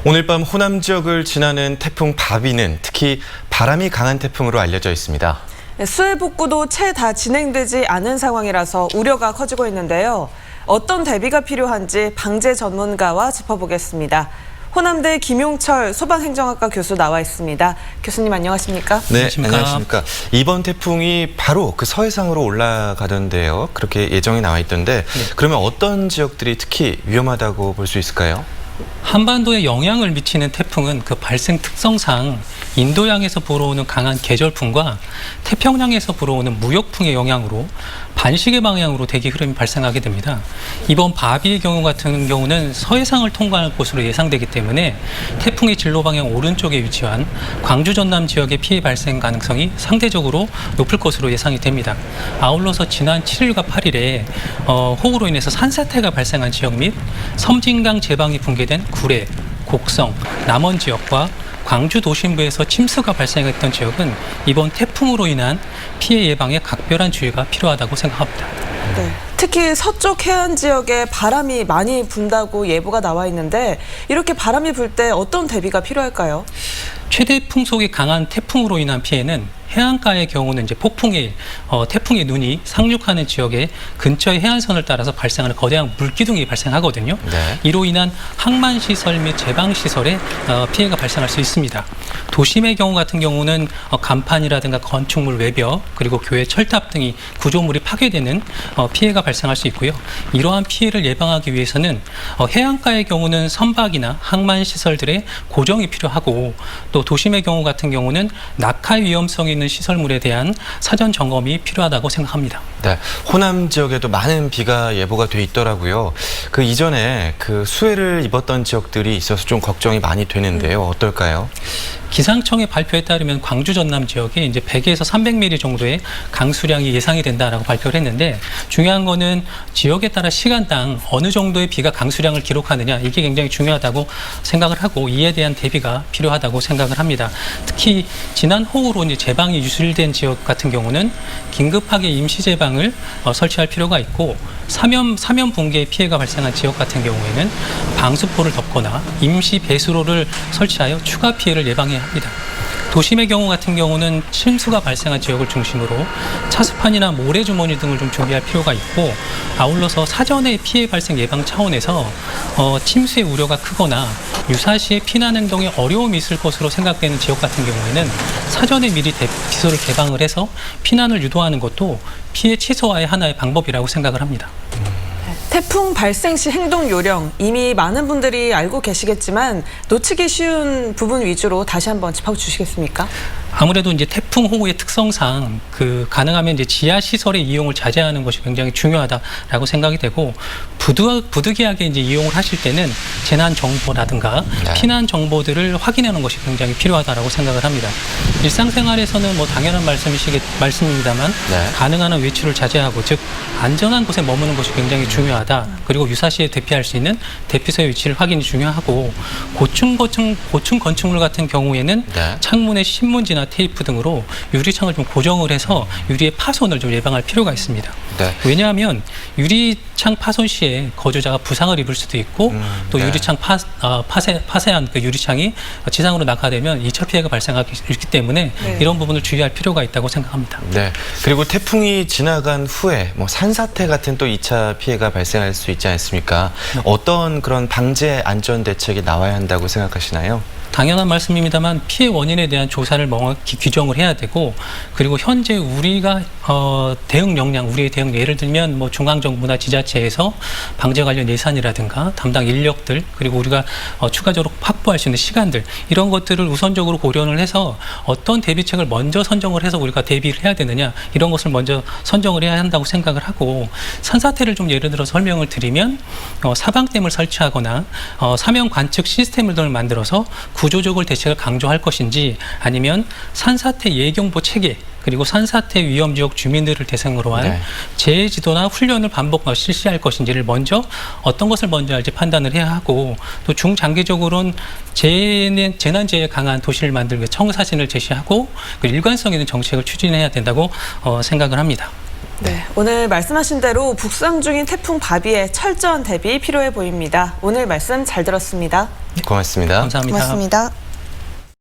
오늘 밤 호남 지역을 지나는 태풍 바비는 특히 바람이 강한 태풍으로 알려져 있습니다. 수해 복구도 채 다 진행되지 않은 상황이라서 우려가 커지고 있는데요. 어떤 대비가 필요한지 방재 전문가와 짚어보겠습니다. 호남대 김용철 소방행정학과 교수 나와 있습니다. 교수님 안녕하십니까? 네, 안녕하십니까. 이번 태풍이 바로 그 서해상으로 올라가던데요. 그렇게 예정이 나와 있던데 그러면 어떤 지역들이 특히 위험하다고 볼 수 있을까요? 한반도에 영향을 미치는 태풍은 그 발생 특성상 인도양에서 불어오는 강한 계절풍과 태평양에서 불어오는 무역풍의 영향으로 반시계 방향으로 대기 흐름이 발생하게 됩니다. 이번 바비의 경우 같은 경우는 서해상을 통과할 것으로 예상되기 때문에 태풍의 진로 방향 오른쪽에 위치한 광주 전남 지역의 피해 발생 가능성이 상대적으로 높을 것으로 예상이 됩니다. 아울러서 지난 7일과 8일에 호우로 인해서 산사태가 발생한 지역 및 섬진강 제방이 붕괴된 구례, 곡성, 남원 지역과 광주 도심부에서 침수가 발생했던 지역은 이번 태풍으로 인한 피해 예방에 각별한 주의가 필요하다고 생각합니다. 네. 특히 서쪽 해안 지역에 바람이 많이 분다고 예보가 나와 있는데 이렇게 바람이 불 때 어떤 대비가 필요할까요? 최대 풍속이 강한 태풍으로 인한 피해는 해안가의 경우는 이제 태풍의 눈이 상륙하는 지역의 근처의 해안선을 따라서 발생하는 거대한 물기둥이 발생하거든요. 네. 이로 인한 항만시설 및 제방시설에 피해가 발생할 수 있습니다. 도심의 경우 같은 경우는 간판이라든가 건축물 외벽 그리고 교외 철탑 등이 구조물이 파괴되는 피해가 발생할 수 있고요. 이러한 피해를 예방하기 위해서는 해안가의 경우는 선박이나 항만시설들의 고정이 필요하고 또 도심의 경우 같은 경우는 낙하 위험성이 있는 시설물에 대한 사전 점검이 필요하다고 생각합니다. 네, 호남 지역에도 많은 비가 예보가 돼 있더라고요. 그 이전에 그 수해를 입었던 지역들이 있어서 좀 걱정이 많이 되는데요. 어떨까요? 기상청의 발표에 따르면 광주 전남 지역에 이제 100에서 300mm 정도의 강수량이 예상이 된다라고 발표를 했는데 중요한 거는 지역에 따라 시간당 어느 정도의 비가 강수량을 기록하느냐 이게 굉장히 중요하다고 생각을 하고 이에 대한 대비가 필요하다고 생각을 합니다. 특히 지난 호우로 이제 제방이 유실된 지역 같은 경우는 긴급하게 임시 제방을 설치할 필요가 있고 사면 붕괴 피해가 발생한 지역 같은 경우에는 방수포를 덮거나 임시 배수로를 설치하여 추가 피해를 예방해야 합니다. 도심의 경우 같은 경우는 침수가 발생한 지역을 중심으로 차수판이나 모래주머니 등을 좀 준비할 필요가 있고 아울러서 사전에 피해 발생 예방 차원에서 침수의 우려가 크거나 유사시에 피난 행동에 어려움이 있을 것으로 생각되는 지역 같은 경우에는 사전에 미리 비소를 개방을 해서 피난을 유도하는 것도 피해 최소화의 하나의 방법이라고 생각을 합니다. 태풍 발생 시 행동 요령 이미 많은 분들이 알고 계시겠지만 놓치기 쉬운 부분 위주로 다시 한번 짚어주시겠습니까? 아무래도 이제 태풍 호우의 특성상 가능하면 이제 지하 시설의 이용을 자제하는 것이 굉장히 중요하다라고 생각이 되고 부득이하게 이제 이용을 하실 때는 재난 정보라든가 피난 정보들을 확인하는 것이 굉장히 필요하다라고 생각을 합니다. 일상생활에서는 뭐 당연한 말씀입니다만 가능한 한 외출을 자제하고 즉 안전한 곳에 머무는 것이 굉장히 중요하다. 그리고 유사시에 대피할 수 있는 대피소의 위치를 확인이 중요하고 고층 건축물 같은 경우에는 창문의 신문지나 테이프 등으로 유리창을 좀 고정을 해서 유리의 파손을 좀 예방할 필요가 있습니다. 왜냐하면 유리창 파손 시에 거주자가 부상을 입을 수도 있고 또 유리창 파쇄한 그 유리창이 지상으로 낙하되면 2차 피해가 발생하기 있기 때문에 이런 부분을 주의할 필요가 있다고 생각합니다. 네. 그리고 태풍이 지나간 후에 뭐 산사태 같은 또 2차 피해가 발생할 수 있지 않습니까? 어떤 그런 방제 안전 대책이 나와야 한다고 생각하시나요? 당연한 말씀입니다만 피해 원인에 대한 조사를 명확히 규정을 해야 되고 그리고 현재 우리가 대응 역량, 우리의 대응 예를 들면 뭐 중앙정부나 지자체에서 방제 관련 예산이라든가 담당 인력들 그리고 우리가 추가적으로 확보할 수 있는 시간들 이런 것들을 우선적으로 고려를 해서 어떤 대비책을 먼저 선정을 해서 우리가 대비를 해야 되느냐 이런 것을 먼저 선정을 해야 한다고 생각을 하고 산사태를 좀 예를 들어서 설명을 드리면 사방댐을 설치하거나 사면 관측 시스템을 등을 만들어서 구조적으로 대책을 강조할 것인지 아니면 산사태 예경보 체계 그리고 산사태 위험 지역 주민들을 대상으로 한 재해 지도나 훈련을 반복 실시할 것인지를 먼저 어떤 것을 먼저 할지 판단을 해야 하고 또 중장기적으로는 재난재해에 강한 도시를 만들기 청사진을 제시하고 그 일관성 있는 정책을 추진해야 된다고 생각을 합니다. 네, 오늘 말씀하신 대로 북상 중인 태풍 바비에 철저한 대비 필요해 보입니다. 오늘 말씀 잘 들었습니다. 고맙습니다. 감사합니다. 고맙습니다.